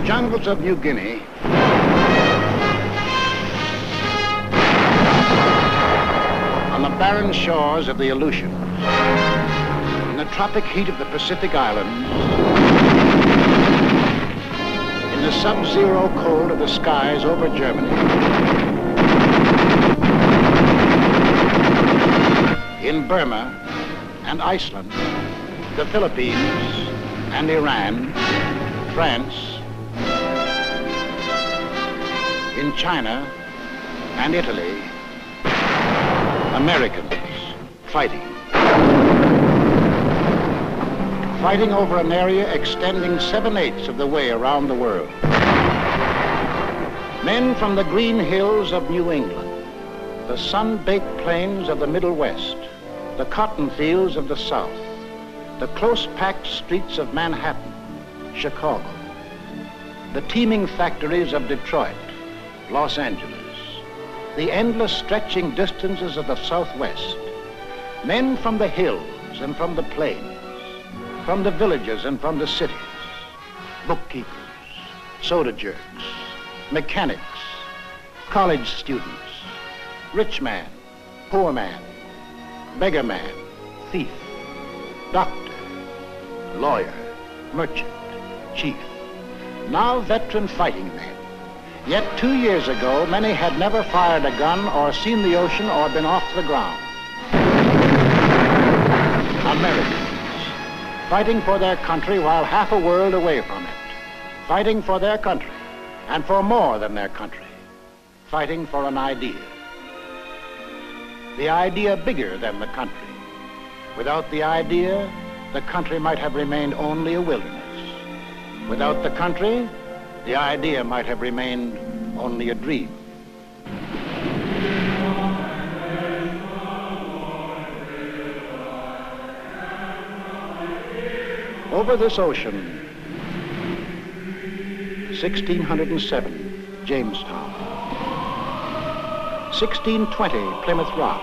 jungles of New Guinea, on the barren shores of the Aleutians, in the tropic heat of the Pacific Islands, in the sub-zero cold of the skies over Germany, in Burma and Iceland, the Philippines and Iran, France, in China and Italy, Americans fighting. Fighting over an area extending 7/8 of the way around the world. Men from the green hills of New England, the sun-baked plains of the Middle West, the cotton fields of the South, the close-packed streets of Manhattan, Chicago, the teeming factories of Detroit, Los Angeles, the endless stretching distances of the Southwest, men from the hills and from the plains, from the villages and from the cities, bookkeepers, soda jerks, mechanics, college students, rich man, poor man, beggar man, thief, doctor, lawyer, merchant, chief, now veteran fighting men. Yet 2 years ago, many had never fired a gun or seen the ocean or been off the ground. Americans, fighting for their country while half a world away from it, fighting for their country and for more than their country, fighting for an idea. The idea bigger than the country. Without the idea, the country might have remained only a wilderness. Without the country, the idea might have remained only a dream. Over this ocean, 1607, Jamestown. 1620, Plymouth Rock.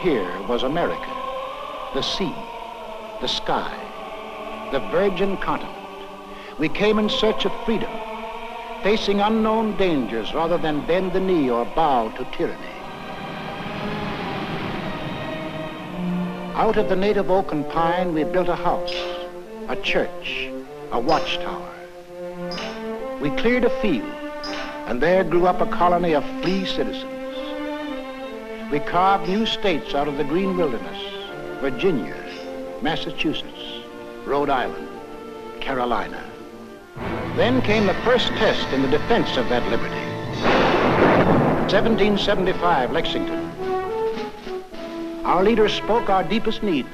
Here was America, the sea, the sky, the virgin continent. We came in search of freedom, facing unknown dangers rather than bend the knee or bow to tyranny. Out of the native oak and pine, we built a house, a church, a watchtower. We cleared a field, and there grew up a colony of free citizens. We carved new states out of the green wilderness: Virginia, Massachusetts, Rhode Island, Carolina. Then came the first test in the defense of that liberty. 1775, Lexington. Our leaders spoke our deepest needs.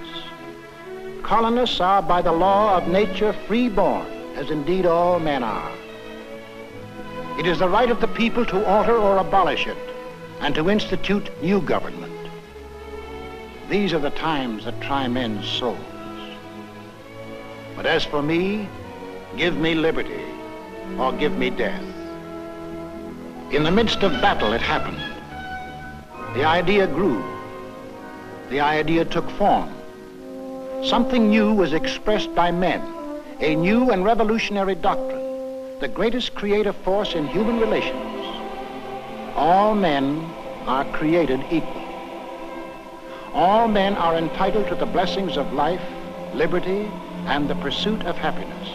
Colonists are by the law of nature free-born, as indeed all men are. It is the right of the people to alter or abolish it, and to institute new government. These are the times that try men's souls. But as for me, give me liberty, or give me death. In the midst of battle, it happened. The idea grew. The idea took form. Something new was expressed by men, a new and revolutionary doctrine, the greatest creative force in human relations. All men are created equal. All men are entitled to the blessings of life, liberty, and the pursuit of happiness.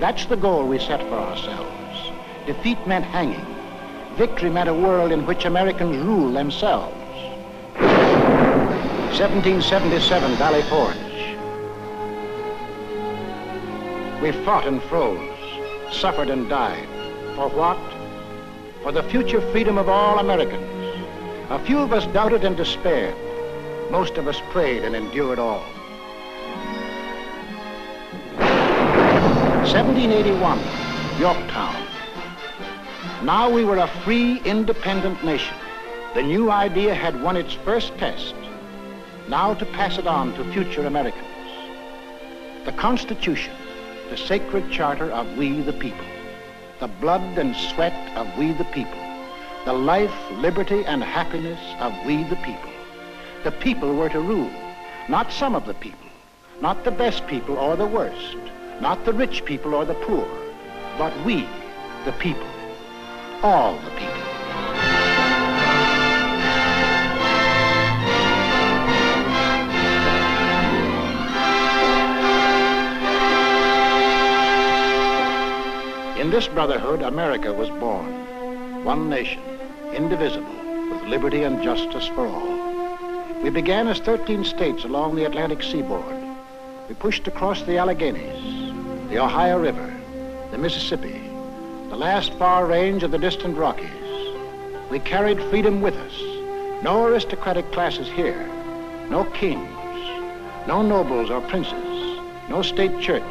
That's the goal we set for ourselves. Defeat meant hanging. Victory meant a world in which Americans rule themselves. 1777, Valley Forge. We fought and froze, suffered and died. For what? For the future freedom of all Americans. A few of us doubted and despaired. Most of us prayed and endured all. 1781, Yorktown. Now we were a free, independent nation. The new idea had won its first test. Now to pass it on to future Americans. The Constitution, the sacred charter of we the people. The blood and sweat of we the people. The life, liberty, and happiness of we the people. The people were to rule, not some of the people, not the best people or the worst, not the rich people or the poor, but we, the people, all the people. In this brotherhood, America was born. One nation, indivisible, with liberty and justice for all. We began as 13 states along the Atlantic seaboard. We pushed across the Alleghenies, the Ohio River, the Mississippi, the last far range of the distant Rockies. We carried freedom with us. No aristocratic classes here, no kings, no nobles or princes, no state church,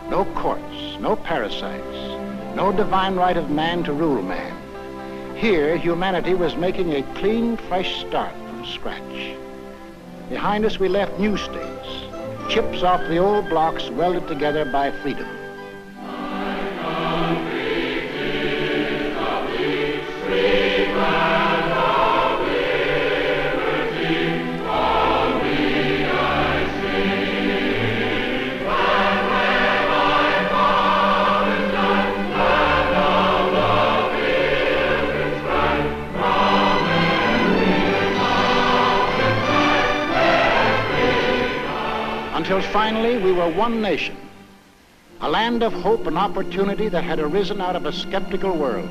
no courts, no parasites, no divine right of man to rule man. Here, humanity was making a clean, fresh start from scratch. Behind us, we left new states, chips off the old blocks welded together by freedom. Until finally we were one nation, a land of hope and opportunity that had arisen out of a skeptical world.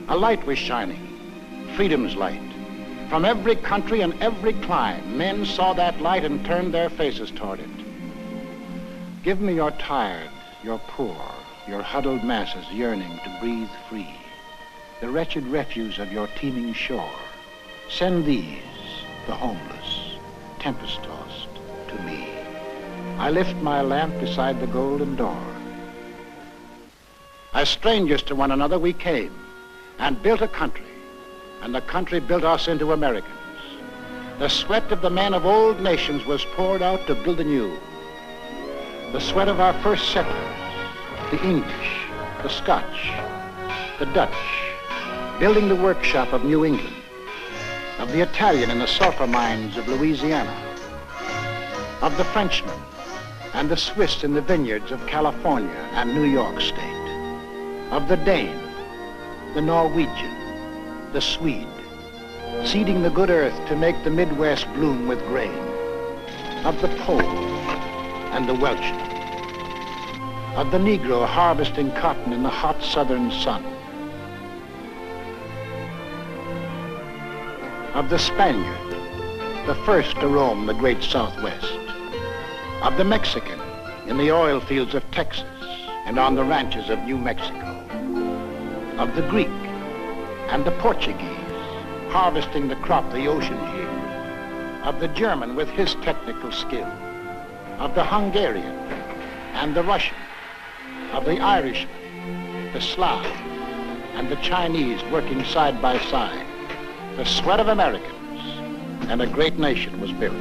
A light was shining, freedom's light. From every country and every clime, men saw that light and turned their faces toward it. Give me your tired, your poor, your huddled masses yearning to breathe free, the wretched refuse of your teeming shore. Send these, the homeless, tempest-tossed, to me. I lift my lamp beside the golden door. As strangers to one another, we came and built a country, and the country built us into Americans. The sweat of the men of old nations was poured out to build anew. The sweat of our first settlers, the English, the Scotch, the Dutch, building the workshop of New England, of the Italian in the sulfur mines of Louisiana, of the Frenchman and the Swiss in the vineyards of California and New York State, of the Dane, the Norwegian, the Swede, seeding the good earth to make the Midwest bloom with grain, of the Pole and the Welshman, of the Negro harvesting cotton in the hot southern sun, of the Spaniard, the first to roam the great Southwest, of the Mexican in the oil fields of Texas and on the ranches of New Mexico, of the Greek and the Portuguese harvesting the crop the oceans yield, of the German with his technical skill, of the Hungarian and the Russian, of the Irishman, the Slav, and the Chinese working side by side. The sweat of Americans, and a great nation was built.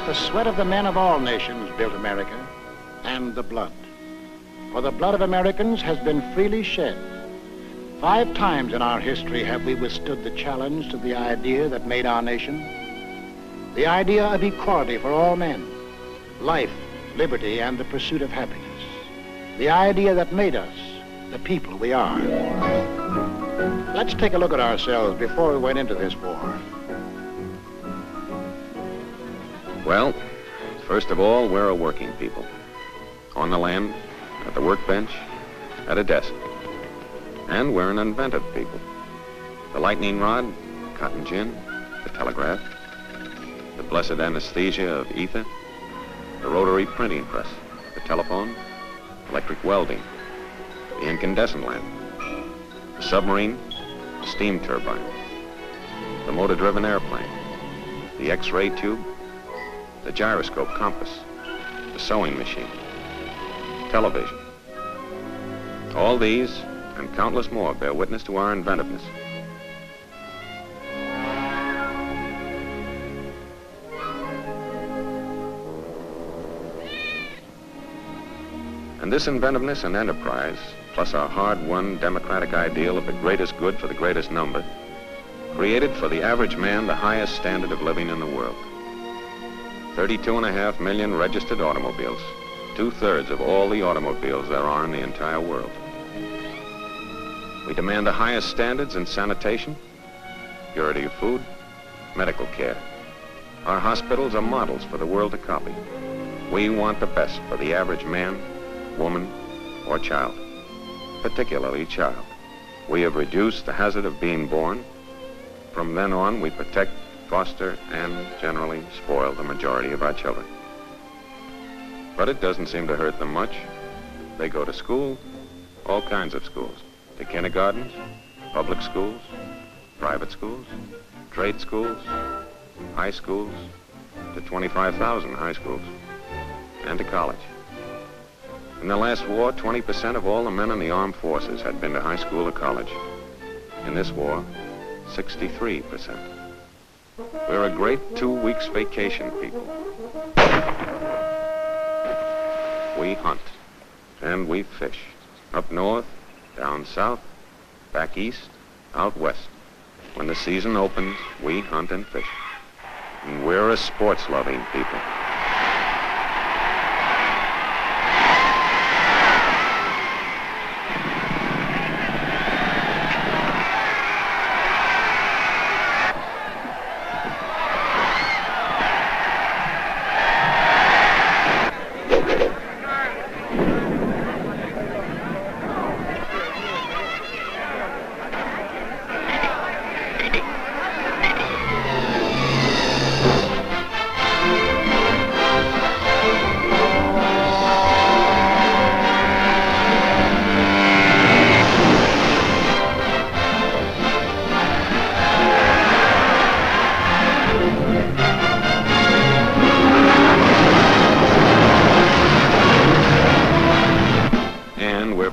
The sweat of the men of all nations built America, and the blood. For the blood of Americans has been freely shed. 5 times in our history have we withstood the challenge to the idea that made our nation. The idea of equality for all men, life, liberty, and the pursuit of happiness. The idea that made us the people we are. Let's take a look at ourselves before we went into this war. Well, first of all, we're a working people. On the land, at the workbench, at a desk. And we're an inventive people. The lightning rod, cotton gin, the telegraph, the blessed anesthesia of ether, the rotary printing press, the telephone, electric welding, the incandescent lamp, the submarine, the steam turbine, the motor-driven airplane, the X-ray tube, the gyroscope compass, the sewing machine, television. All these and countless more bear witness to our inventiveness. And this inventiveness and enterprise, plus our hard-won democratic ideal of the greatest good for the greatest number, created for the average man the highest standard of living in the world. 32.5 million registered automobiles, 2/3 of all the automobiles there are in the entire world. We demand the highest standards in sanitation, purity of food, medical care. Our hospitals are models for the world to copy. We want the best for the average man, woman, or child, particularly child. We have reduced the hazard of being born. From then on, we protect, foster, and generally spoil the majority of our children. But it doesn't seem to hurt them much. They go to school, all kinds of schools, to kindergartens, public schools, private schools, trade schools, high schools, to 25,000 high schools, and to college. In the last war, 20% of all the men in the armed forces had been to high school or college. In this war, 63%. We're a great 2 weeks vacation people. We hunt, and we fish. Up north, down south, back east, out west. When the season opens, we hunt and fish. And we're a sports-loving people.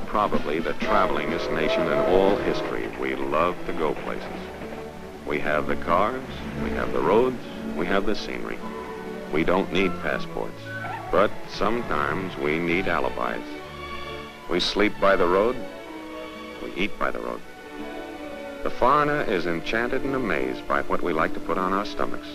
Probably the travelingest nation in all history. We love to go places. We have the cars, we have the roads, we have the scenery. We don't need passports, but sometimes we need alibis. We sleep by the road, we eat by the road. The foreigner is enchanted and amazed by what we like to put on our stomachs.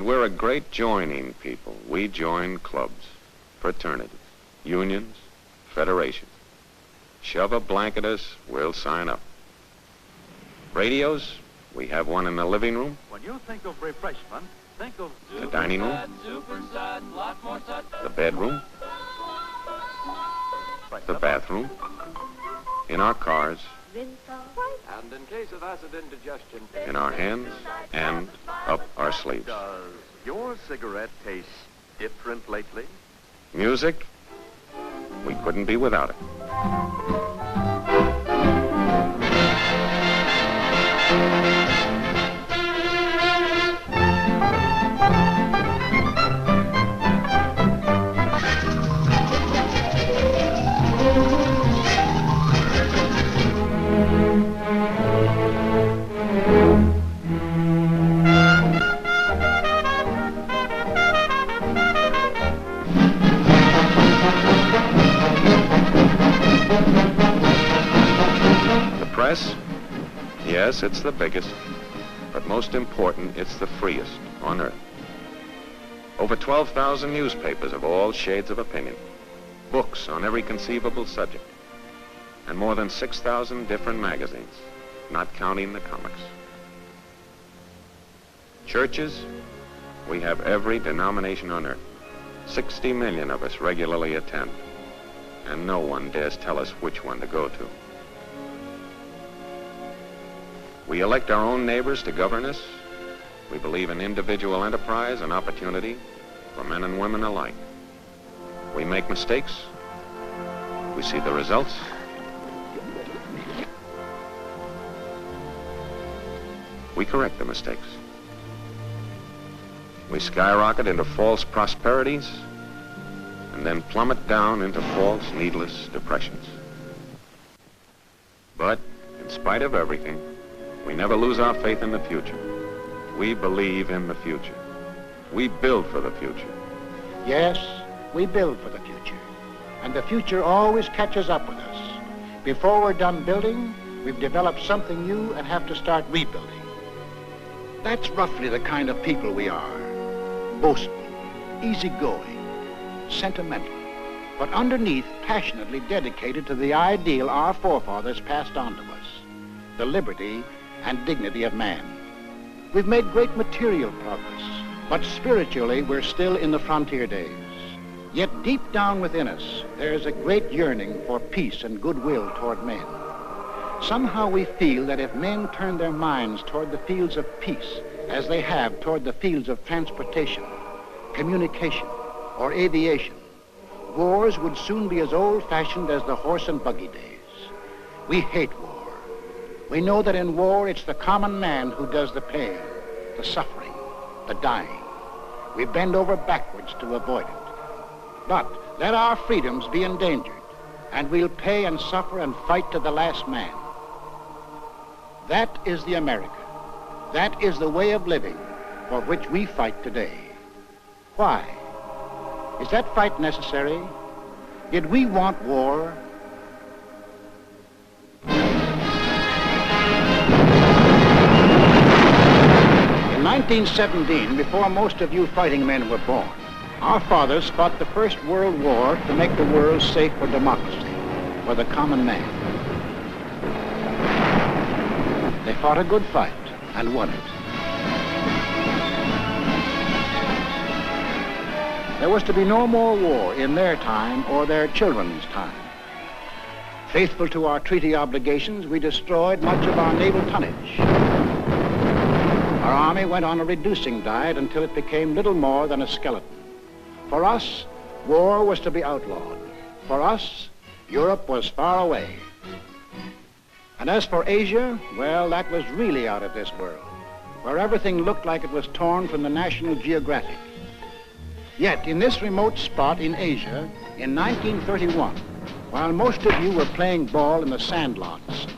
We're a great joining people. We join clubs, fraternities, unions, federations. Shove a blanket at us, we'll sign up. Radios, we have one in the living room. When you think of refreshment, think of the dining room, the bedroom, the bathroom, in our cars, and in case of acid indigestion, in our hands, and up our sleeves. Does your cigarette taste different lately? Music, we couldn't be without it. Yes, it's the biggest, but most important, it's the freest on earth. Over 12,000 newspapers of all shades of opinion, books on every conceivable subject, and more than 6,000 different magazines, not counting the comics. Churches, we have every denomination on earth. 60 million of us regularly attend, and no one dares tell us which one to go to. We elect our own neighbors to govern us. We believe in individual enterprise and opportunity for men and women alike. We make mistakes. We see the results. We correct the mistakes. We skyrocket into false prosperities and then plummet down into false, needless depressions. But in spite of everything, we never lose our faith in the future. We believe in the future. We build for the future. Yes, we build for the future. And the future always catches up with us. Before we're done building, we've developed something new and have to start rebuilding. That's roughly the kind of people we are. Boastful, easygoing, sentimental, but underneath passionately dedicated to the ideal our forefathers passed on to us, the liberty and dignity of man. We've made great material progress, but spiritually we're still in the frontier days. Yet deep down within us, there is a great yearning for peace and goodwill toward men. Somehow we feel that if men turn their minds toward the fields of peace as they have toward the fields of transportation, communication, or aviation, wars would soon be as old-fashioned as the horse and buggy days. We hate war. We know that in war, it's the common man who does the pain, the suffering, the dying. We bend over backwards to avoid it. But let our freedoms be endangered, and we'll pay and suffer and fight to the last man. That is the America. That is the way of living for which we fight today. Why? Is that fight necessary? Did we want war? In 1917, before most of you fighting men were born, our fathers fought the First World War to make the world safe for democracy, for the common man. They fought a good fight and won it. There was to be no more war in their time or their children's time. Faithful to our treaty obligations, we destroyed much of our naval tonnage. Our army went on a reducing diet until it became little more than a skeleton. For us, war was to be outlawed. For us, Europe was far away. And as for Asia, well, that was really out of this world, where everything looked like it was torn from the National Geographic. Yet, in this remote spot in Asia, in 1931, while most of you were playing ball in the sandlots,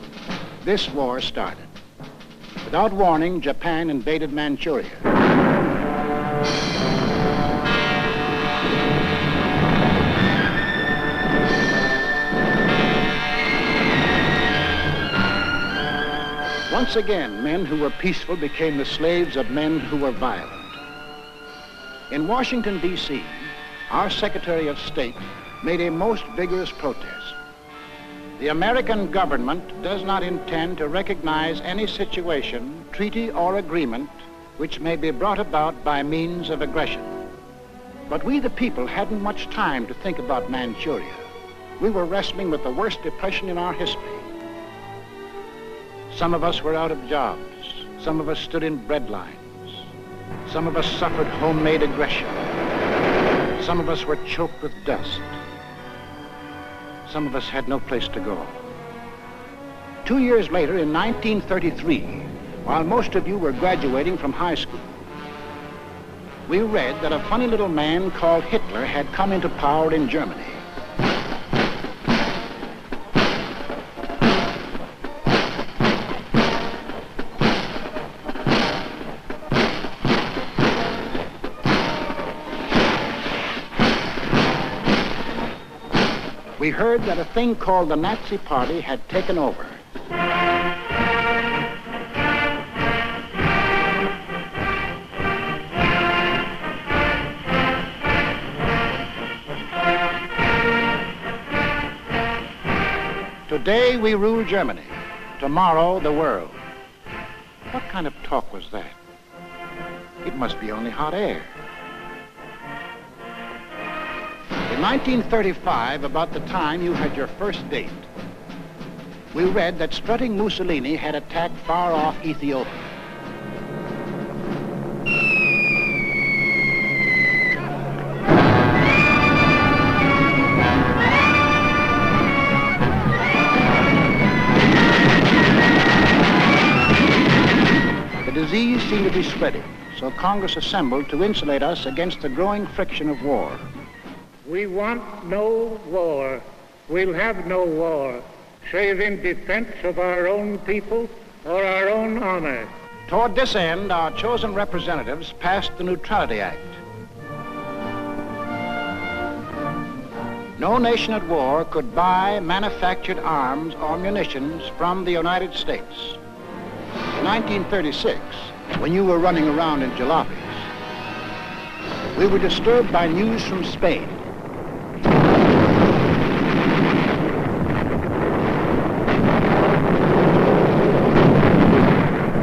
this war started. Without warning, Japan invaded Manchuria. Once again, men who were peaceful became the slaves of men who were violent. In Washington, D.C., our Secretary of State made a most vigorous protest. The American government does not intend to recognize any situation, treaty, or agreement which may be brought about by means of aggression. But we, the people, hadn't much time to think about Manchuria. We were wrestling with the worst depression in our history. Some of us were out of jobs. Some of us stood in bread lines. Some of us suffered homemade aggression. Some of us were choked with dust. Some of us had no place to go. 2 years later, in 1933, while most of you were graduating from high school, we read that a funny little man called Hitler had come into power in Germany. We heard that a thing called the Nazi Party had taken over. Today we rule Germany, tomorrow the world. What kind of talk was that? It must be only hot air. In 1935, about the time you had your first date, we read that strutting Mussolini had attacked far-off Ethiopia. The disease seemed to be spreading, so Congress assembled to insulate us against the growing friction of war. We want no war. We'll have no war, save in defense of our own people or our own honor. Toward this end, our chosen representatives passed the Neutrality Act. No nation at war could buy manufactured arms or munitions from the United States. In 1936, when you were running around in jalopies, we were disturbed by news from Spain.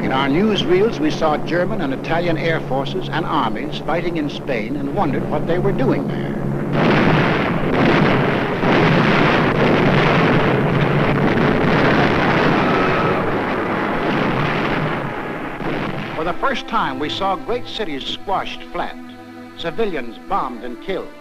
In our newsreels, we saw German and Italian air forces and armies fighting in Spain and wondered what they were doing there. For the first time, we saw great cities squashed flat, civilians bombed and killed.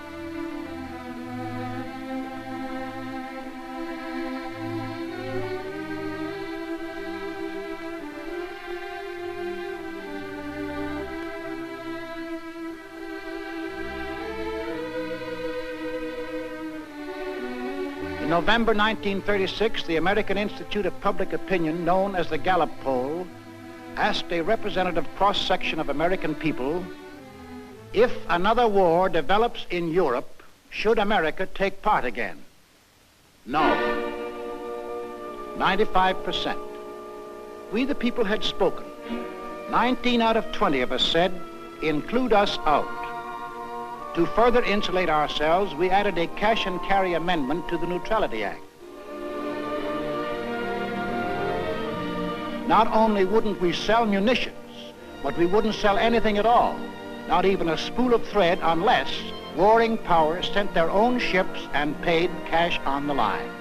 In November 1936, the American Institute of Public Opinion, known as the Gallup Poll, asked a representative cross-section of American people, if another war develops in Europe, should America take part again? No. 95%. We the people had spoken. 19 out of 20 of us said, include us out. To further insulate ourselves, we added a cash and carry amendment to the Neutrality Act. Not only wouldn't we sell munitions, but we wouldn't sell anything at all, not even a spool of thread, unless warring powers sent their own ships and paid cash on the line.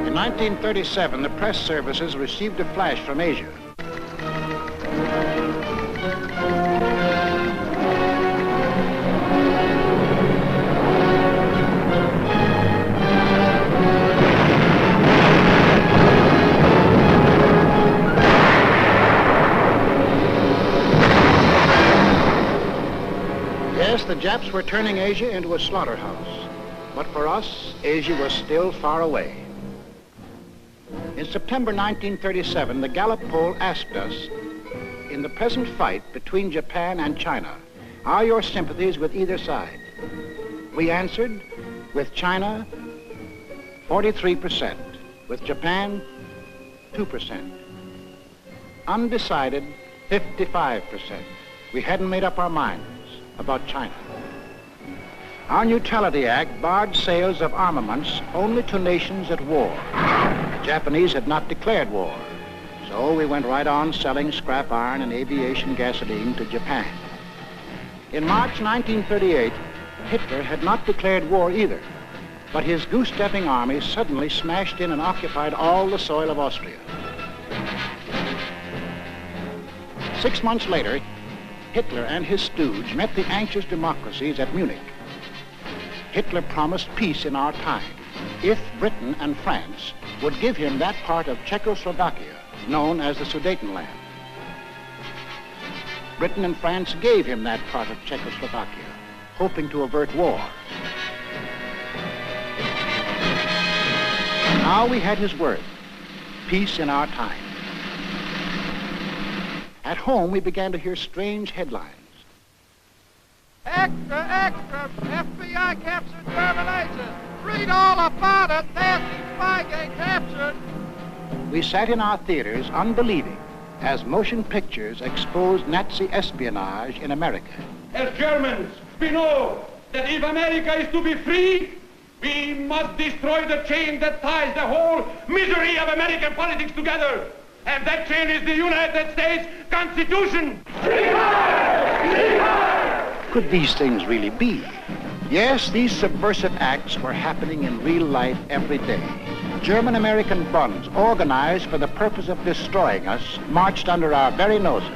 In 1937, the press services received a flash from Asia. Yes, the Japs were turning Asia into a slaughterhouse. But for us, Asia was still far away. In September 1937, the Gallup poll asked us, in the present fight between Japan and China, are your sympathies with either side? We answered, with China, 43%. With Japan, 2%. Undecided, 55%. We hadn't made up our minds about China. Our Neutrality Act barred sales of armaments only to nations at war. The Japanese had not declared war, so we went right on selling scrap iron and aviation gasoline to Japan. In March 1938, Hitler had not declared war either, but his goose-stepping army suddenly smashed in and occupied all the soil of Austria. 6 months later, Hitler and his stooge met the anxious democracies at Munich. Hitler promised peace in our time if Britain and France would give him that part of Czechoslovakia known as the Sudetenland. Britain and France gave him that part of Czechoslovakia, hoping to avert war. Now we had his word, peace in our time. At home, we began to hear strange headlines. Extra, extra! FBI captured German agent! Read all about it! Nasty Spygate captured! We sat in our theaters unbelieving as motion pictures exposed Nazi espionage in America. As Germans, we know that if America is to be free, we must destroy the chain that ties the whole misery of American politics together. And that chain is the United States Constitution. Could these things really be? Yes, these subversive acts were happening in real life every day. German-American bonds organized for the purpose of destroying us marched under our very noses.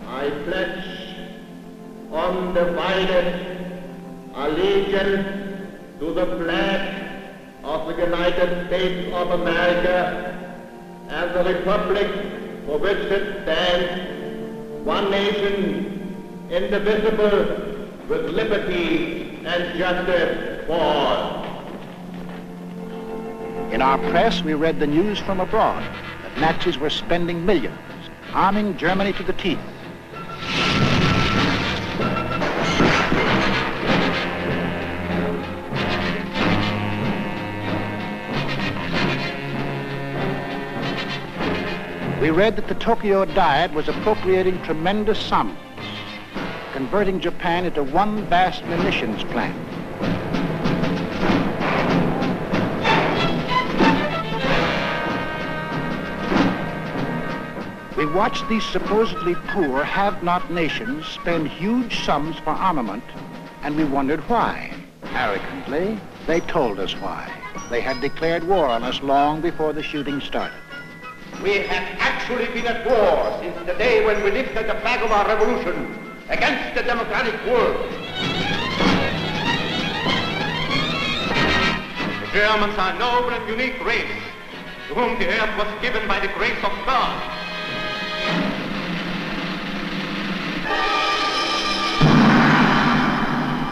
I pledge undivided allegiance to the flag of the United States of America and the republic for which it stands, one nation, indivisible, with liberty and justice for all. In our press, we read the news from abroad that Nazis were spending millions, arming Germany to the teeth. We read that the Tokyo Diet was appropriating tremendous sums, converting Japan into one vast munitions plant. We watched these supposedly poor, have-not nations spend huge sums for armament, and we wondered why. Arrogantly, they told us why. They had declared war on us long before the shooting started. We have actually been at war since the day when we lifted the flag of our revolution against the democratic world. The Germans are a noble and unique race, to whom the earth was given by the grace of God.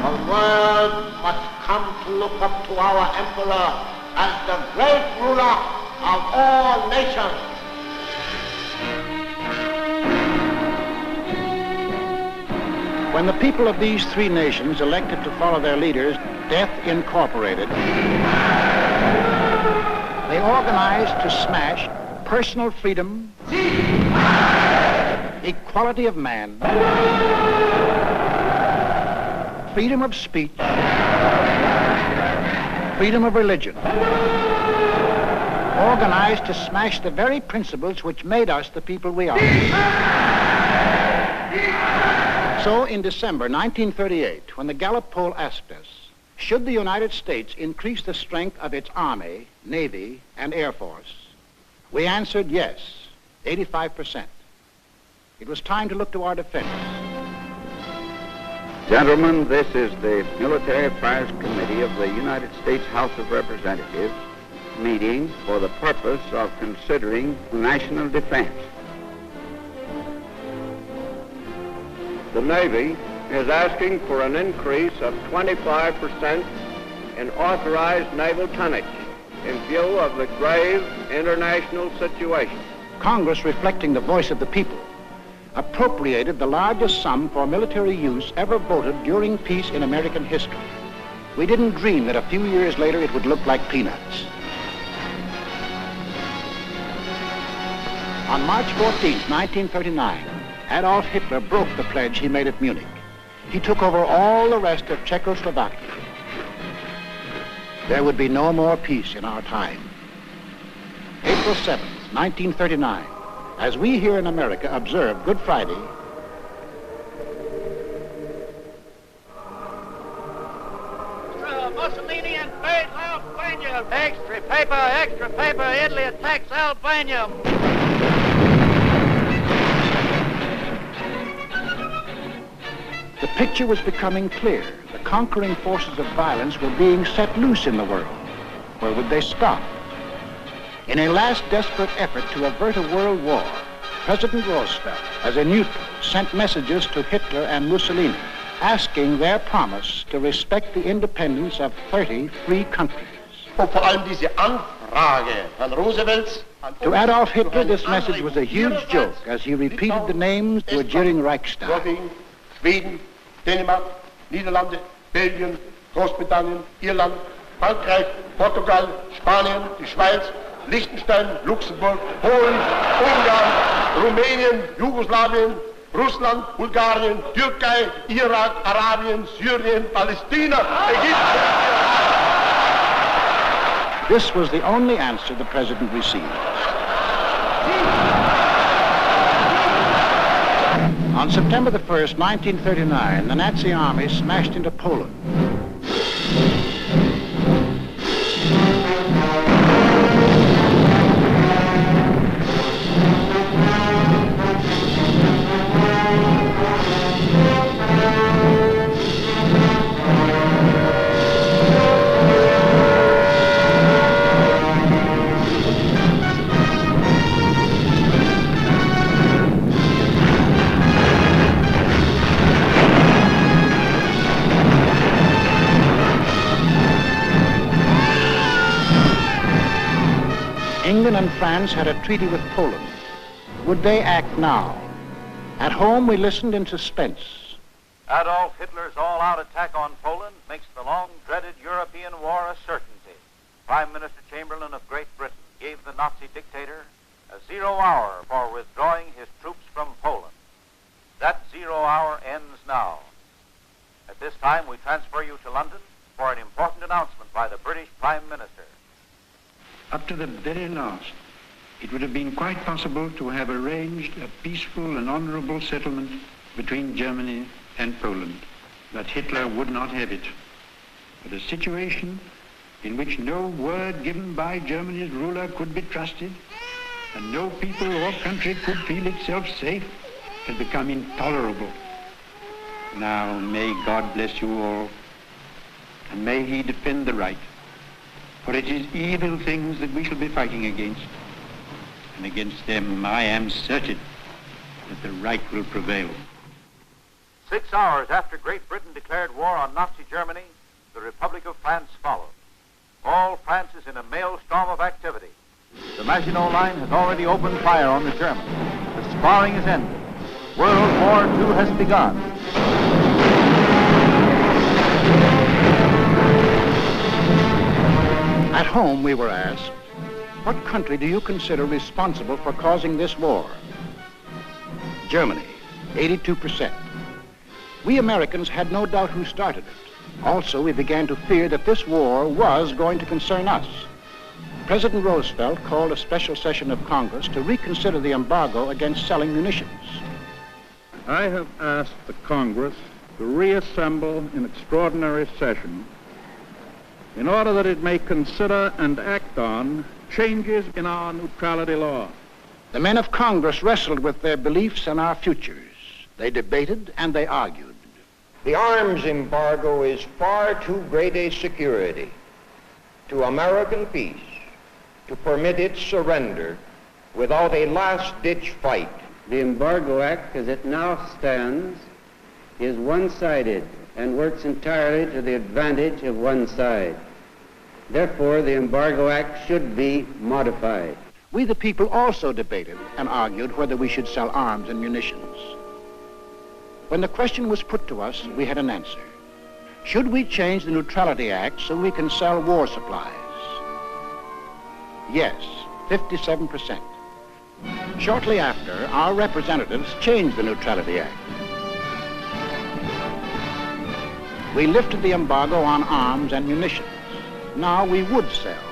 The world must come to look up to our emperor as the great ruler of all nations. When the people of these three nations elected to follow their leaders, Death Incorporated, they organized to smash personal freedom, equality of man, freedom of speech, freedom of religion, organized to smash the very principles which made us the people we are. So in December 1938, when the Gallup poll asked us, should the United States increase the strength of its Army, Navy, and Air Force, we answered yes, 85%. It was time to look to our defense. Gentlemen, this is the Military Affairs Committee of the United States House of Representatives meeting for the purpose of considering national defense. The Navy is asking for an increase of 25% in authorized naval tonnage in view of the grave international situation. Congress, reflecting the voice of the people, appropriated the largest sum for military use ever voted during peace in American history. We didn't dream that a few years later it would look like peanuts. On March 14, 1939, Adolf Hitler broke the pledge he made at Munich. He took over all the rest of Czechoslovakia. There would be no more peace in our time. April 7, 1939, as we here in America observe Good Friday, Mussolini invades Albania. Extra paper, Italy attacks Albania. The picture was becoming clear. The conquering forces of violence were being set loose in the world. Where would they stop? In a last desperate effort to avert a world war, President Roosevelt, as a neutral, sent messages to Hitler and Mussolini, asking their promise to respect the independence of 30 free countries. Vor allem diese Anfrage von Roosevelts. To Adolf Hitler, this message was a huge joke as he repeated the names to a jeering Reichstag. Schweden, Dänemark, Niederlande, Belgien, Großbritannien, Irland, Frankreich, Portugal, Spanien, die Schweiz, Liechtenstein, Luxemburg, Polen, Ungarn, Rumänien, Jugoslawien, Russland, Bulgarien, Türkei, Irak, Arabien, Syrien, Palästina, Ägypten. This was the only answer the president received. On September the 1st, 1939, the Nazi army smashed into Poland. England and France had a treaty with Poland. Would they act now? At home, we listened in suspense. Adolf Hitler's all-out attack on Poland makes the long-dreaded European war a certainty. Prime Minister Chamberlain of Great Britain gave the Nazi dictator a 0 hour for withdrawing his troops from Poland. That 0 hour ends now. At this time, we transfer you to London for an important announcement by the British Prime Minister. Up to the very last, it would have been quite possible to have arranged a peaceful and honorable settlement between Germany and Poland. But Hitler would not have it. But a situation in which no word given by Germany's ruler could be trusted, and no people or country could feel itself safe, had become intolerable. Now, may God bless you all, and may he defend the right. For it is evil things that we shall be fighting against. And against them I am certain that the right will prevail. 6 hours after Great Britain declared war on Nazi Germany, the Republic of France followed. All France is in a maelstrom of activity. The Maginot Line has already opened fire on the Germans. The sparring is ended. World War II has begun. At home, we were asked, what country do you consider responsible for causing this war? Germany, 82%. We Americans had no doubt who started it. Also, we began to fear that this war was going to concern us. President Roosevelt called a special session of Congress to reconsider the embargo against selling munitions. I have asked the Congress to reassemble in extraordinary session in order that it may consider and act on changes in our neutrality law. The men of Congress wrestled with their beliefs and our futures. They debated and they argued. The arms embargo is far too great a security to American peace to permit its surrender without a last-ditch fight. The Embargo Act, as it now stands, is one-sided and works entirely to the advantage of one side. Therefore, the Embargo Act should be modified. We, the people, also debated and argued whether we should sell arms and munitions. When the question was put to us, we had an answer. Should we change the Neutrality Act so we can sell war supplies? Yes, 57%. Shortly after, our representatives changed the Neutrality Act. We lifted the embargo on arms and munitions. Now we would sell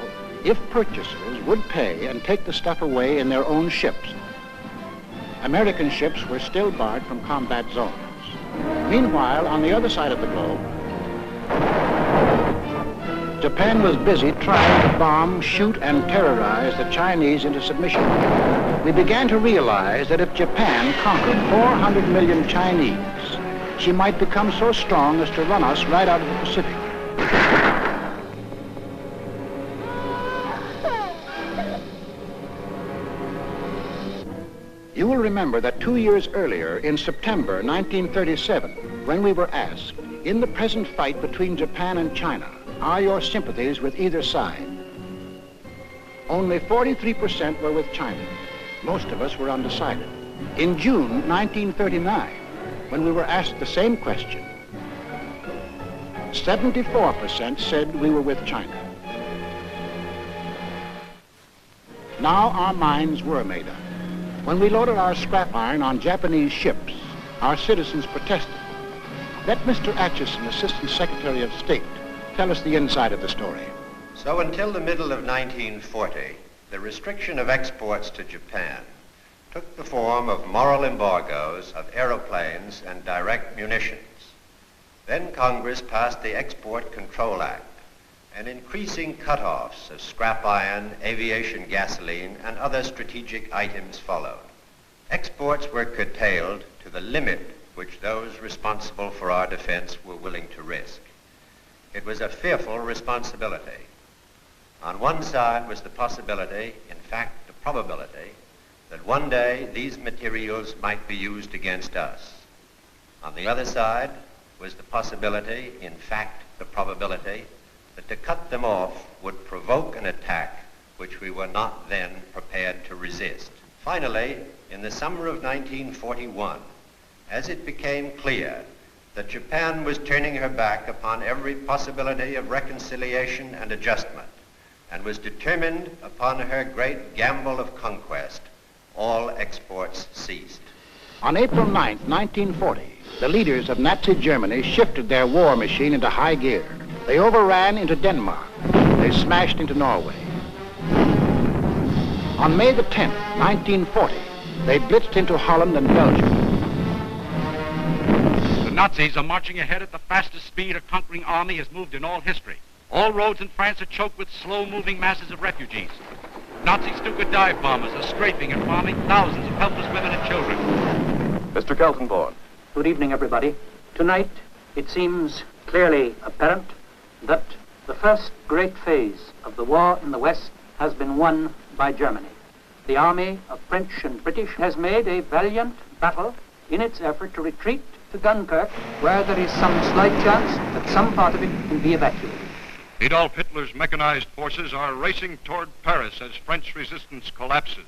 if purchasers would pay and take the stuff away in their own ships. American ships were still barred from combat zones. Meanwhile, on the other side of the globe, Japan was busy trying to bomb, shoot, and terrorize the Chinese into submission. We began to realize that if Japan conquered 400 million Chinese, she might become so strong as to run us right out of the Pacific. You will remember that 2 years earlier, in September 1937, when we were asked, in the present fight between Japan and China, are your sympathies with either side? Only 43% were with China. Most of us were undecided. In June 1939, when we were asked the same question, 74% said we were with China. Now our minds were made up. When we loaded our scrap iron on Japanese ships, our citizens protested. Let Mr. Atchison, Assistant Secretary of State, tell us the inside of the story. So until the middle of 1940, the restriction of exports to Japan took the form of moral embargoes of aeroplanes and direct munitions. Then Congress passed the Export Control Act, and increasing cutoffs of scrap iron, aviation gasoline, and other strategic items followed. Exports were curtailed to the limit which those responsible for our defense were willing to risk. It was a fearful responsibility. On one side was the possibility, in fact the probability, that one day these materials might be used against us. On the other side was the possibility, in fact the probability, that to cut them off would provoke an attack which we were not then prepared to resist. Finally, in the summer of 1941, as it became clear that Japan was turning her back upon every possibility of reconciliation and adjustment, and was determined upon her great gamble of conquest, all exports ceased. On April 9, 1940, the leaders of Nazi Germany shifted their war machine into high gear. They overran into Denmark. They smashed into Norway. On May the 10th, 1940, they blitzed into Holland and Belgium. The Nazis are marching ahead at the fastest speed a conquering army has moved in all history. All roads in France are choked with slow-moving masses of refugees. Nazi Stuka dive bombers are strafing and bombing thousands of helpless women and children. Mr. Keltenborn. Good evening, everybody. Tonight, it seems clearly apparent that the first great phase of the war in the West has been won by Germany. The army of French and British has made a valiant battle in its effort to retreat to Dunkirk, where there is some slight chance that some part of it can be evacuated. Adolf Hitler's mechanized forces are racing toward Paris as French resistance collapses.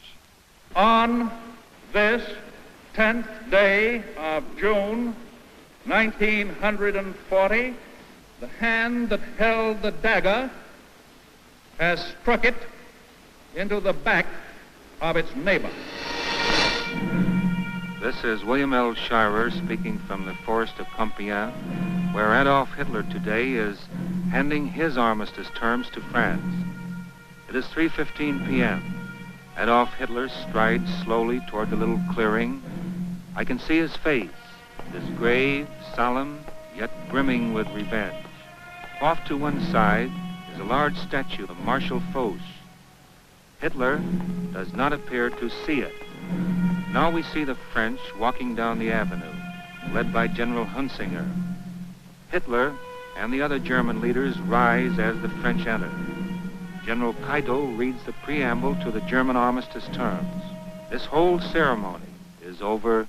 On this 10th day of June, 1940, the hand that held the dagger has struck it into the back of its neighbor. This is William L. Shirer speaking from the forest of Compiègne, where Adolf Hitler today is handing his armistice terms to France. It is 3:15 p.m. Adolf Hitler strides slowly toward the little clearing. I can see his face. It is grave, solemn, yet brimming with revenge. Off to one side is a large statue of Marshal Foch. Hitler does not appear to see it. Now we see the French walking down the avenue, led by General Hunsinger. Hitler and the other German leaders rise as the French enter. General Keitel reads the preamble to the German armistice terms. This whole ceremony is over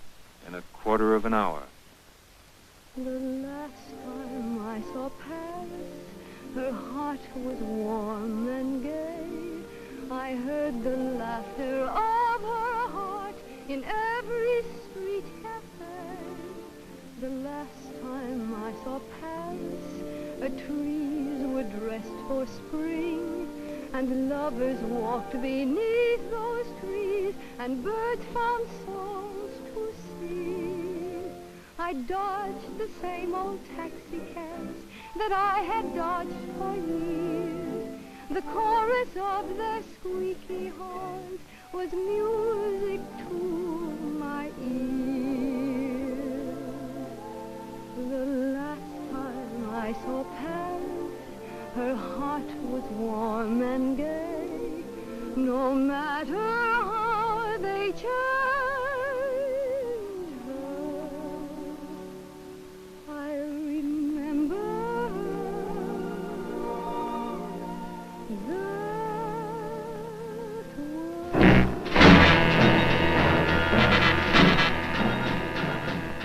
in a quarter of an hour. The last time I saw Paris, her heart was warm and gay. I heard the laughter of her heart in every street cafe. The last time I saw Paris, trees were dressed for spring, and lovers walked beneath those trees, and birds found songs to sing. I dodged the same old taxi cabs that I had dodged for years. The chorus of their squeaky horns was music to my ears. The last time I saw Paris, her heart was warm and gay. No matter how they changed her, I remember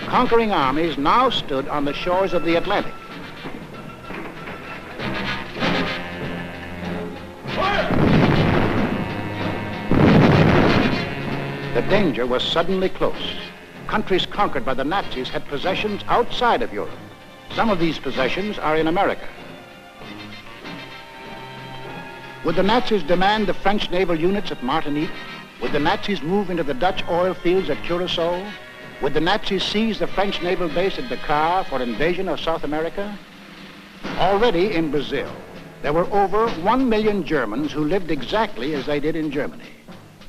Conquering armies now stood on the shores of the Atlantic. The danger was suddenly close. Countries conquered by the Nazis had possessions outside of Europe. Some of these possessions are in America. Would the Nazis demand the French naval units at Martinique? Would the Nazis move into the Dutch oil fields at Curacao? Would the Nazis seize the French naval base at Dakar for invasion of South America? Already in Brazil, there were over 1 million Germans who lived exactly as they did in Germany.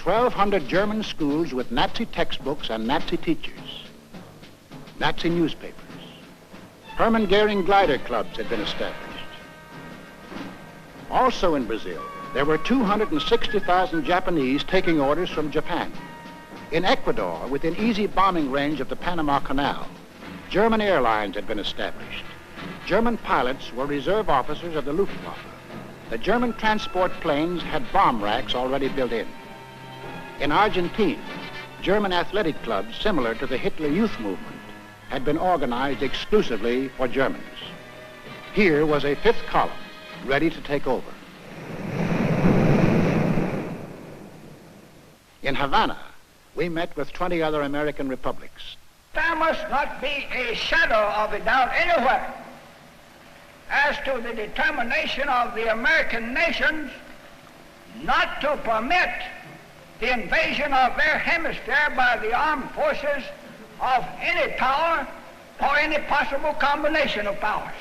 1,200 German schools with Nazi textbooks and Nazi teachers. Nazi newspapers. Hermann Goering glider clubs had been established. Also in Brazil, there were 260,000 Japanese taking orders from Japan. In Ecuador, within easy bombing range of the Panama Canal, German airlines had been established. German pilots were reserve officers of the Luftwaffe. The German transport planes had bomb racks already built in. In Argentina, German athletic clubs similar to the Hitler Youth Movement had been organized exclusively for Germans. Here was a fifth column ready to take over. In Havana, we met with 20 other American republics. There must not be a shadow of a doubt anywhere as to the determination of the American nations not to permit the invasion of their hemisphere by the armed forces of any power or any possible combination of powers.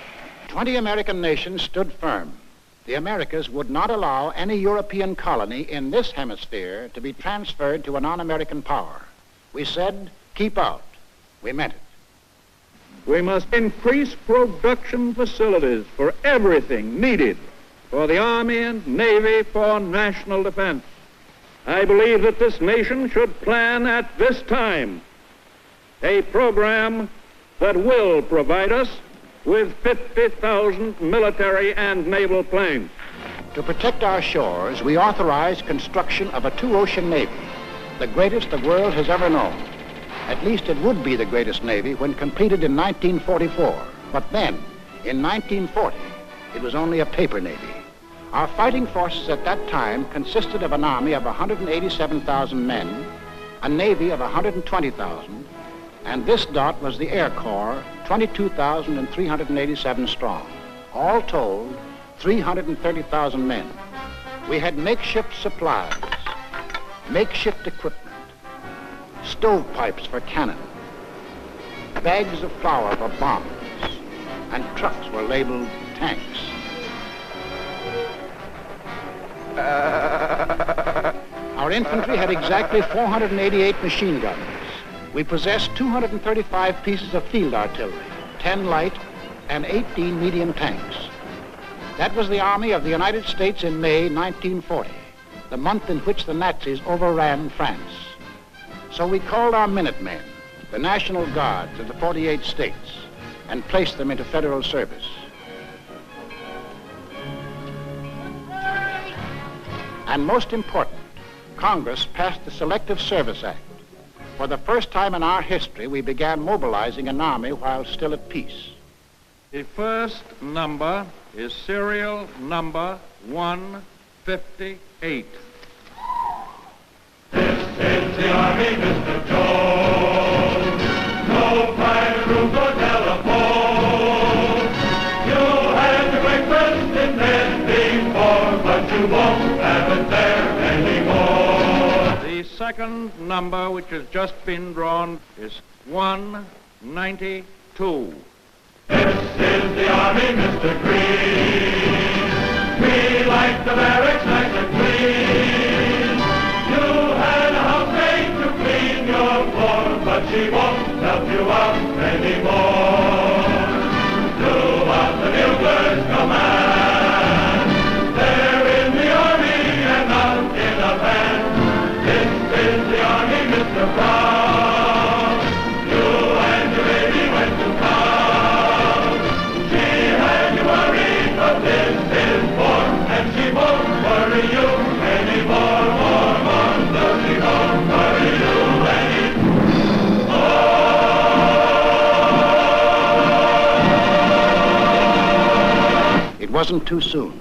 20 American nations stood firm. The Americas would not allow any European colony in this hemisphere to be transferred to a non-American power. We said, keep out. We meant it. We must increase production facilities for everything needed for the Army and Navy for national defense. I believe that this nation should plan at this time a program that will provide us with 50,000 military and naval planes. To protect our shores, we authorized construction of a two-ocean navy, the greatest the world has ever known. At least it would be the greatest navy when completed in 1944. But then, in 1940, it was only a paper navy. Our fighting forces at that time consisted of an army of 187,000 men, a navy of 120,000, and this dot was the Air Corps, 22,387 strong. All told, 330,000 men. We had makeshift supplies, makeshift equipment, stovepipes for cannon, bags of flour for bombs, and trucks were labeled tanks. Our infantry had exactly 488 machine guns. We possessed 235 pieces of field artillery, 10 light and 18 medium tanks. That was the Army of the United States in May 1940, the month in which the Nazis overran France. So we called our Minutemen, the National Guards of the 48 states, and placed them into federal service. And most important, Congress passed the Selective Service Act. For the first time in our history, we began mobilizing an army while still at peace. The first number is serial number 158. This is the Army, Mr. Jones. No private rooms or telephone. You had the breakfast in bed before, but you won't have it there anymore. The second number, which has just been drawn, is 192. This is the Army, Mr. Green. We like the barracks nice and clean. You had a housemaid to clean your floor, but she won't help you out anymore. Do what the buglers command. wasn't too soon.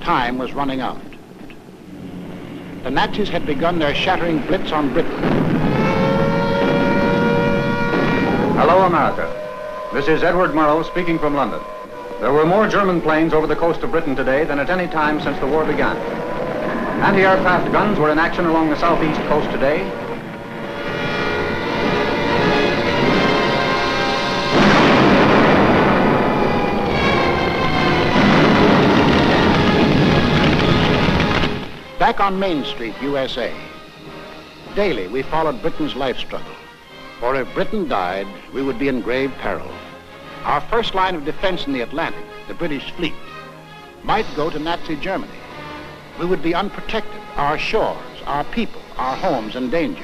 Time was running out. The Nazis had begun their shattering blitz on Britain. Hello, America. This is Edward Murrow speaking from London. There were more German planes over the coast of Britain today than at any time since the war began. Anti-aircraft guns were in action along the southeast coast today. Back on Main Street, USA, daily we followed Britain's life struggle. For if Britain died, we would be in grave peril. Our first line of defense in the Atlantic, the British fleet, might go to Nazi Germany. We would be unprotected, our shores, our people, our homes endangered.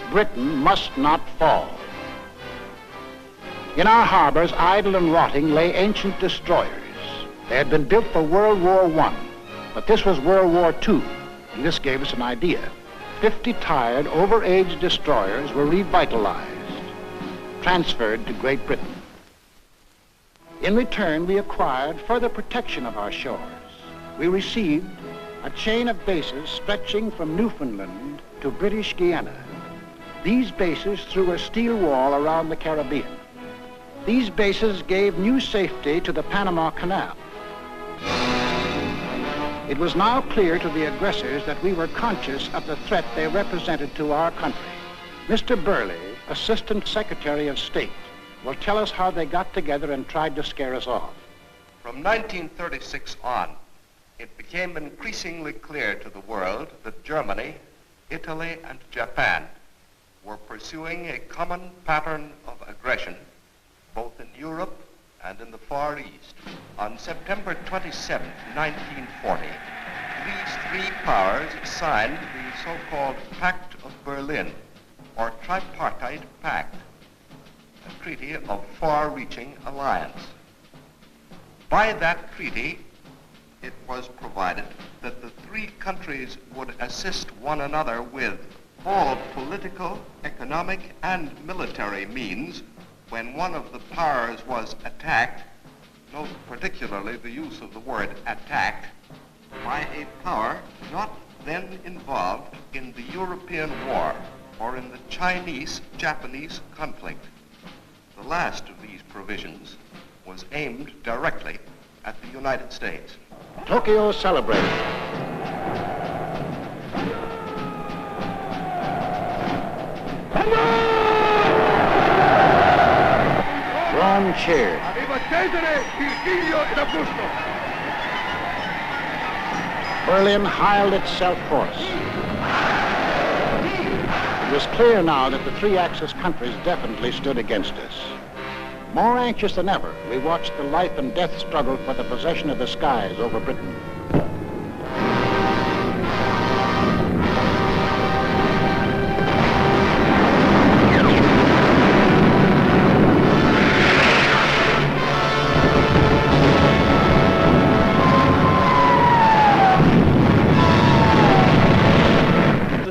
Britain must not fall. In our harbors, idle and rotting, lay ancient destroyers. They had been built for World War I, but this was World War II, and this gave us an idea. 50 tired, over-aged destroyers were revitalized, transferred to Great Britain. In return, we acquired further protection of our shores. We received a chain of bases stretching from Newfoundland to British Guiana. These bases threw a steel wall around the Caribbean. These bases gave new safety to the Panama Canal. It was now clear to the aggressors that we were conscious of the threat they represented to our country. Mr. Burley, Assistant Secretary of State, will tell us how they got together and tried to scare us off. From 1936 on, it became increasingly clear to the world that Germany, Italy, and Japan were pursuing a common pattern of aggression, both in Europe and in the Far East. On September 27, 1940, these three powers signed the so-called Pact of Berlin, or Tripartite Pact, a treaty of far-reaching alliance. By that treaty, it was provided that the three countries would assist one another with all political, economic, and military means when one of the powers was attacked, note particularly the use of the word attacked, by a power not then involved in the European War or in the Chinese-Japanese conflict. The last of these provisions was aimed directly at the United States. Tokyo celebrated. Rome cheered. Berlin hired itself hoarse. It was clear now that the three Axis countries definitely stood against us. More anxious than ever, we watched the life and death struggle for the possession of the skies over Britain.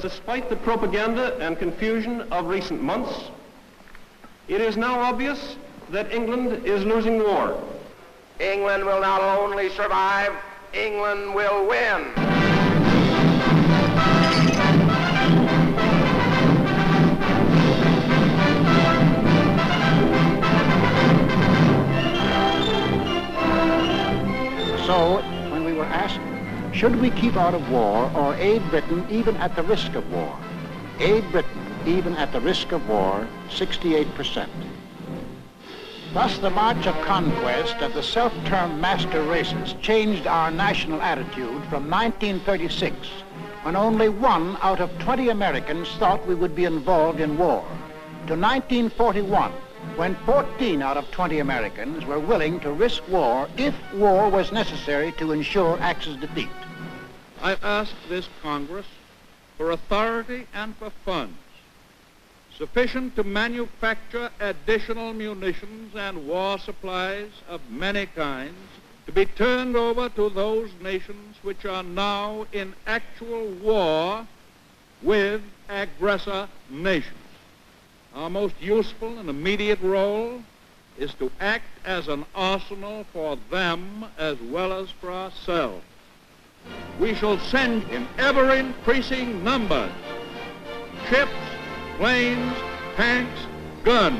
Despite the propaganda and confusion of recent months, it is now obvious that England is losing war. England will not only survive, England will win. So, when we were asked, should we keep out of war or aid Britain even at the risk of war? Aid Britain even at the risk of war, 68%. Thus, the march of conquest of the self-termed master races changed our national attitude from 1936, when only 1 out of 20 Americans thought we would be involved in war, to 1941, when 14 out of 20 Americans were willing to risk war if war was necessary to ensure Axis defeat. I ask this Congress for authority and for funds sufficient to manufacture additional munitions and war supplies of many kinds to be turned over to those nations which are now in actual war with aggressor nations. Our most useful and immediate role is to act as an arsenal for them as well as for ourselves. We shall send in ever-increasing numbers ships, planes, tanks, guns.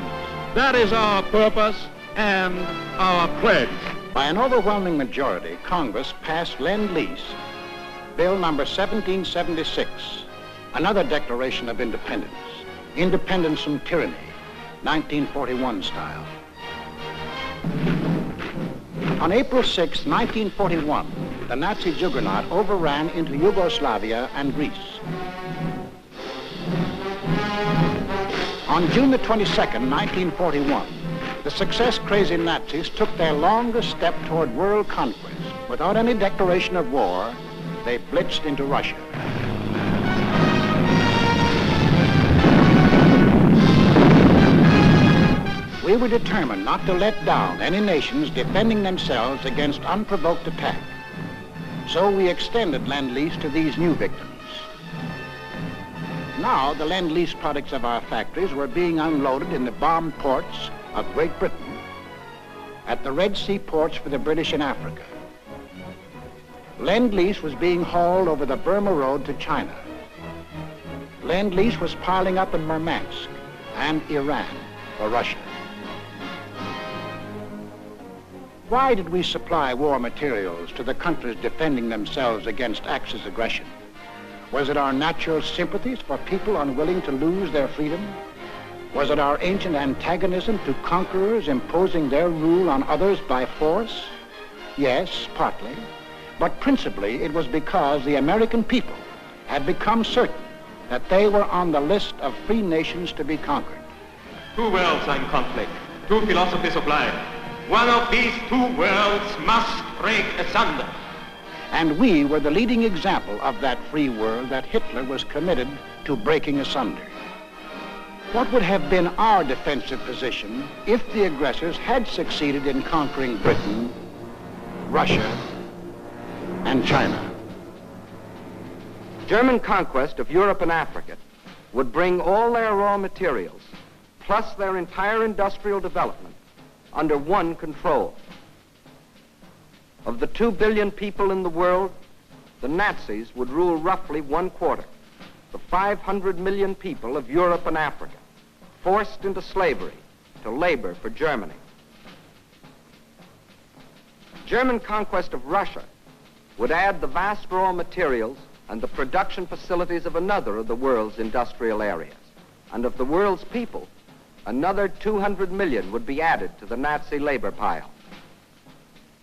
That is our purpose and our pledge. By an overwhelming majority, Congress passed Lend-Lease, Bill number 1776, another declaration of independence. Independence from tyranny, 1941 style. On April 6, 1941, the Nazi juggernaut overran into Yugoslavia and Greece. On June the 22nd, 1941, the success-crazy Nazis took their longest step toward world conquest. Without any declaration of war, they blitzed into Russia. We were determined not to let down any nations defending themselves against unprovoked attack. So we extended Lend-Lease to these new victims. Now, the Lend-Lease products of our factories were being unloaded in the bombed ports of Great Britain, at the Red Sea ports for the British in Africa. Lend-Lease was being hauled over the Burma Road to China. Lend-Lease was piling up in Murmansk and Iran for Russia. Why did we supply war materials to the countries defending themselves against Axis aggression? Was it our natural sympathies for people unwilling to lose their freedom? Was it our ancient antagonism to conquerors imposing their rule on others by force? Yes, partly. But principally it was because the American people had become certain that they were on the list of free nations to be conquered. Two worlds are in conflict, two philosophies of life. One of these two worlds must break asunder. And we were the leading example of that free world that Hitler was committed to breaking asunder. What would have been our defensive position if the aggressors had succeeded in conquering Britain, Russia, and China? German conquest of Europe and Africa would bring all their raw materials, plus their entire industrial development, under one control. Of the 2 billion people in the world, the Nazis would rule roughly 1/4, the 500 million people of Europe and Africa, forced into slavery to labor for Germany. German conquest of Russia would add the vast raw materials and the production facilities of another of the world's industrial areas. And of the world's people, another 200 million would be added to the Nazi labor pile.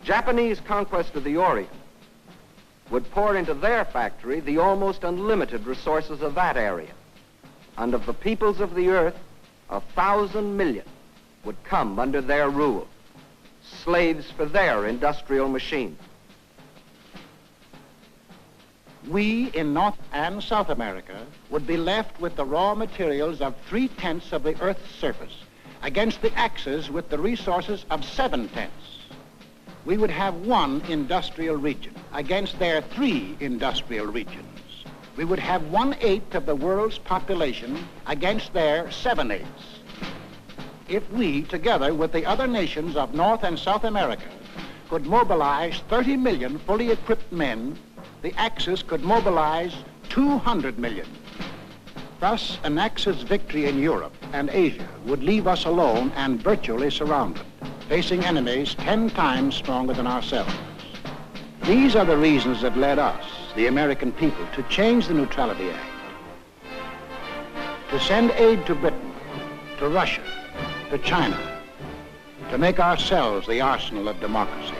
Japanese conquest of the Orient would pour into their factory the almost unlimited resources of that area. And of the peoples of the earth, 1,000 million would come under their rule, slaves for their industrial machines. We in North and South America would be left with the raw materials of 3/10 of the Earth's surface against the Axis with the resources of 7/10. We would have one industrial region against their 3 industrial regions. We would have 1/8 of the world's population against their 7/8. If we, together with the other nations of North and South America, could mobilize 30 million fully equipped men, the Axis could mobilize 200 million. Thus, an Axis victory in Europe and Asia would leave us alone and virtually surrounded, facing enemies 10 times stronger than ourselves. These are the reasons that led us, the American people, to change the Neutrality Act, to send aid to Britain, to Russia, to China, to make ourselves the arsenal of democracy.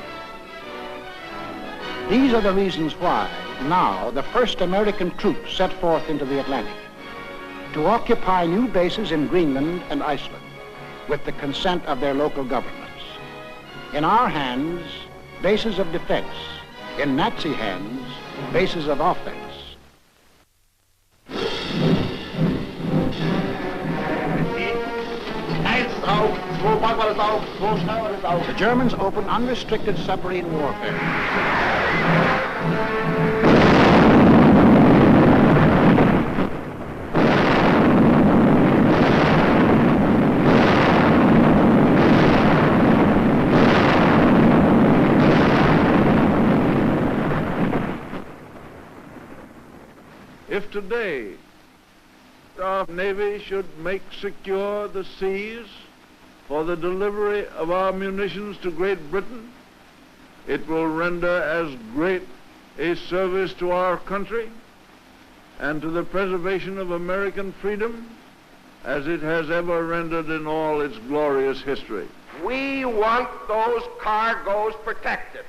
These are the reasons why now the first American troops set forth into the Atlantic to occupy new bases in Greenland and Iceland with the consent of their local governments. In our hands, bases of defense. In Nazi hands, bases of offense. The Germans opened unrestricted submarine warfare. If today our Navy should make secure the seas for the delivery of our munitions to Great Britain, it will render as great a service to our country and to the preservation of American freedom as it has ever rendered in all its glorious history. We want those cargoes protected.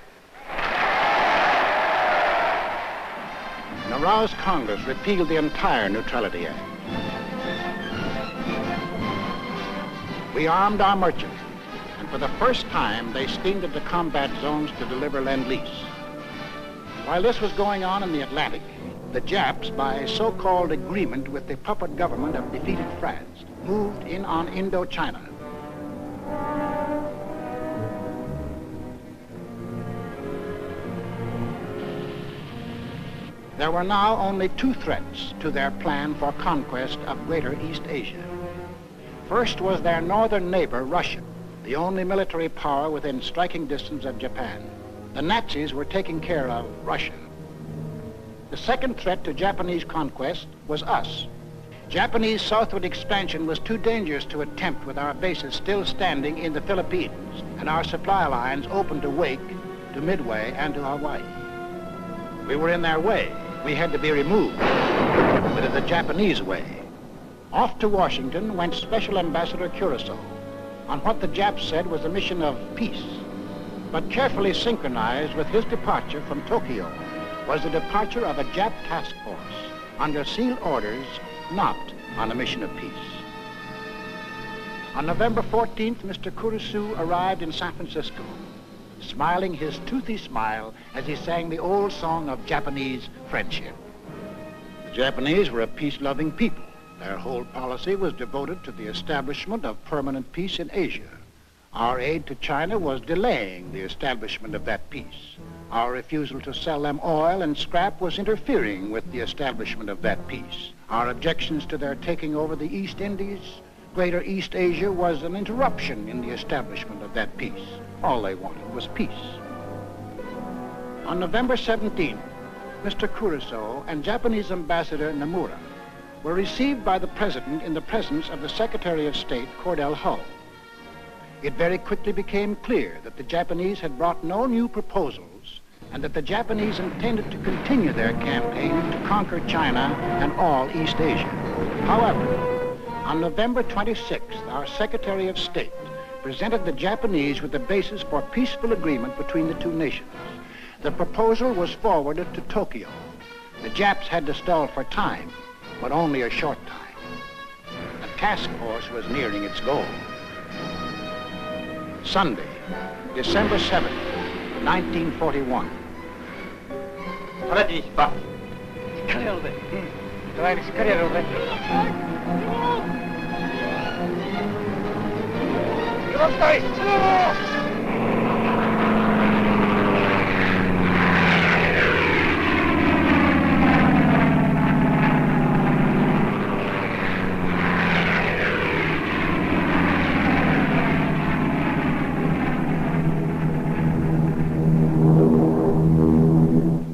An aroused Congress repealed the entire Neutrality Act. We armed our merchants, and for the first time, they steamed into combat zones to deliver Lend-Lease. While this was going on in the Atlantic, the Japs, by a so-called agreement with the puppet government of defeated France, moved in on Indochina. There were now only two threats to their plan for conquest of Greater East Asia. First was their northern neighbor, Russia, the only military power within striking distance of Japan. The Nazis were taking care of Russia. The second threat to Japanese conquest was us. Japanese southward expansion was too dangerous to attempt with our bases still standing in the Philippines and our supply lines open to Wake, to Midway, and to Hawaii. We were in their way. We had to be removed, but in the Japanese way. Off to Washington went Special Ambassador Curaçao on what the Japs said was a mission of peace, but carefully synchronized with his departure from Tokyo was the departure of a Jap task force under sealed orders, not on a mission of peace. On November 14th, Mr. Curaçao arrived in San Francisco, smiling his toothy smile as he sang the old song of Japanese friendship. The Japanese were a peace-loving people. Their whole policy was devoted to the establishment of permanent peace in Asia. Our aid to China was delaying the establishment of that peace. Our refusal to sell them oil and scrap was interfering with the establishment of that peace. Our objections to their taking over the East Indies, Greater East Asia, was an interruption in the establishment of that peace. All they wanted was peace. On November 17th, Mr. Curaçao and Japanese Ambassador Nomura were received by the President in the presence of the Secretary of State, Cordell Hull. It very quickly became clear that the Japanese had brought no new proposals and that the Japanese intended to continue their campaign to conquer China and all East Asia. However, on November 26th, our Secretary of State presented the Japanese with the basis for peaceful agreement between the two nations. The proposal was forwarded to Tokyo. The Japs had to stall for time, but only a short time. The task force was nearing its goal. Sunday, December 7th, 1941.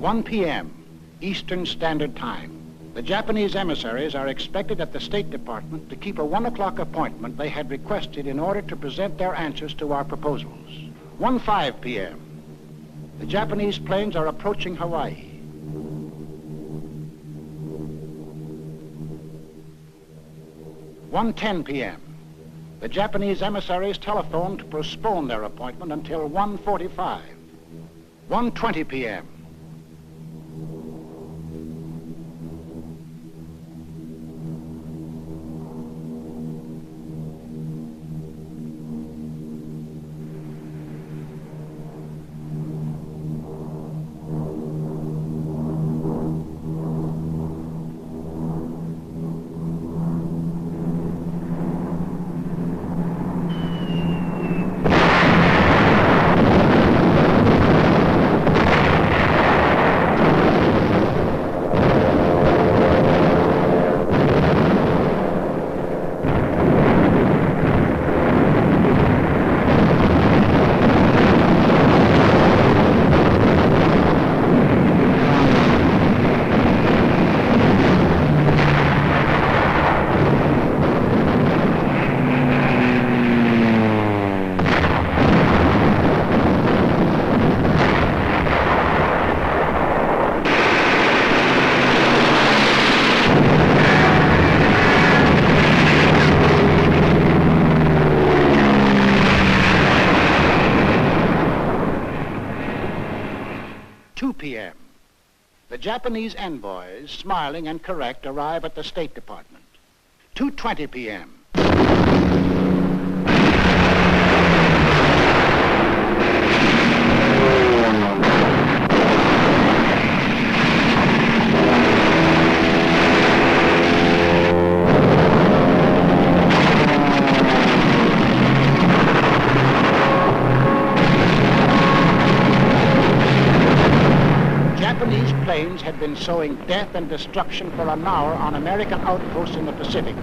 "1 p.m. Eastern Standard Time. The Japanese emissaries are expected at the State Department to keep a 1 o'clock appointment they had requested in order to present their answers to our proposals. 1:05 p.m. The Japanese planes are approaching Hawaii. 1:10 p.m. The Japanese emissaries telephoned to postpone their appointment until 1:45. 1:20 p.m. 2 p.m. The Japanese envoys, smiling and correct, arrive at the State Department. 2:20 p.m. Japanese planes had been sowing death and destruction for an hour on American outposts in the Pacific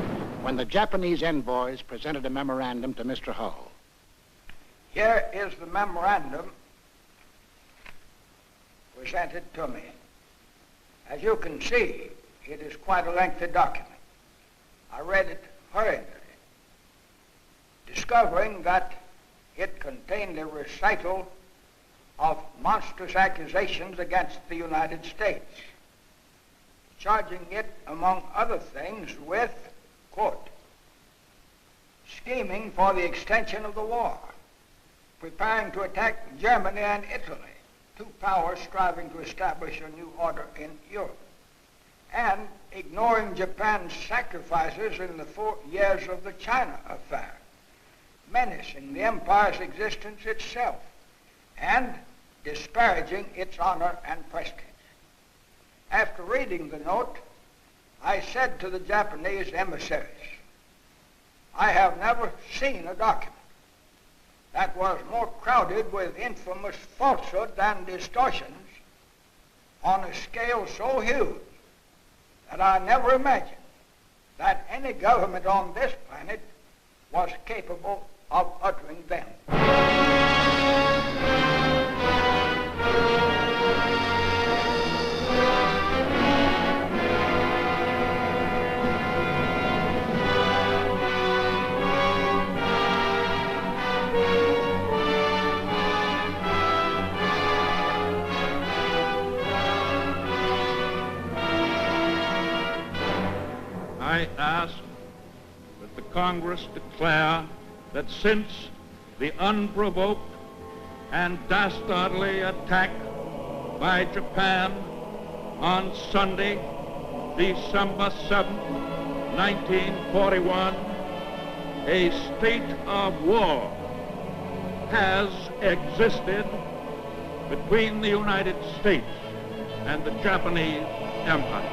when the Japanese envoys presented a memorandum to Mr. Hull. Here is the memorandum presented to me. As you can see, it is quite a lengthy document. I read it hurriedly, discovering that it contained a recital of monstrous accusations against the United States, charging it, among other things, with, quote, scheming for the extension of the war, preparing to attack Germany and Italy, two powers striving to establish a new order in Europe, and ignoring Japan's sacrifices in the 4 years of the China affair, menacing the empire's existence itself, and disparaging its honor and prestige. After reading the note, I said to the Japanese emissaries, I have never seen a document that was more crowded with infamous falsehoods and distortions on a scale so huge that I never imagined that any government on this planet was capable of uttering them. I ask that the Congress declare that since the unprovoked and dastardly attack by Japan on Sunday, December 7, 1941, a state of war has existed between the United States and the Japanese Empire.